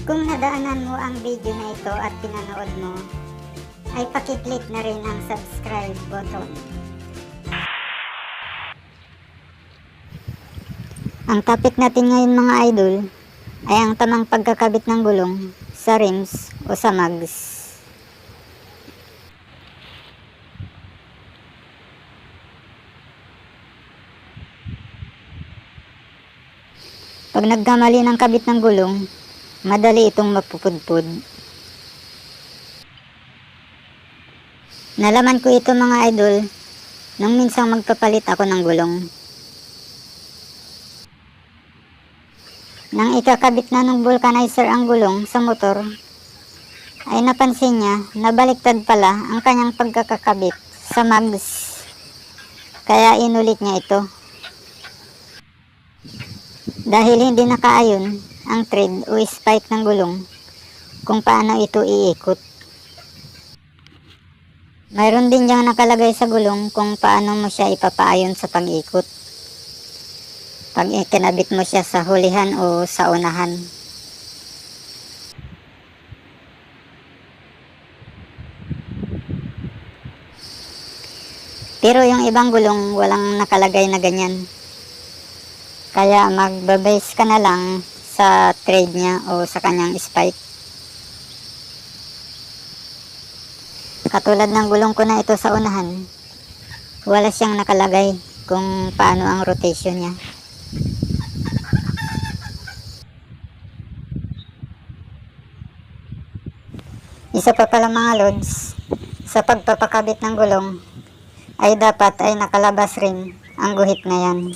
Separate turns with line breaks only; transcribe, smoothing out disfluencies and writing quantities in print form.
Kung nadaanan mo ang video na ito at pinanood mo, ay pakiclick na rin ang subscribe button. Ang topic natin ngayon mga idol ay ang tamang pagkakabit ng gulong sa rims o sa mags. Pag nagkamali ng kabit ng gulong, madali itong mapupudpud. Nalaman ko ito mga idol nung minsang magpapalit ako ng gulong. Nang ikakabit na ng vulcanizer ang gulong sa motor, ay napansin niya na baliktad pala ang kanyang pagkakakabit sa mags. Kaya inulit niya ito. Dahil hindi nakaayon ang thread o spike ng gulong kung paano ito iikot. Mayroon din diyang nakalagay sa gulong kung paano mo siya ipapaayon sa pag-ikot. Pag ikinabit mo siya sa hulihan o sa unahan. Pero yung ibang gulong walang nakalagay na ganyan. Kaya magbabase ka na lang sa thread niya o sa kanyang spike. Katulad ng gulong ko na ito sa unahan, wala siyang nakalagay kung paano ang rotation niya. Isa pa pala mga lods, sa pagpapakabit ng gulong ay dapat ay nakalabas rin ang guhit na yan.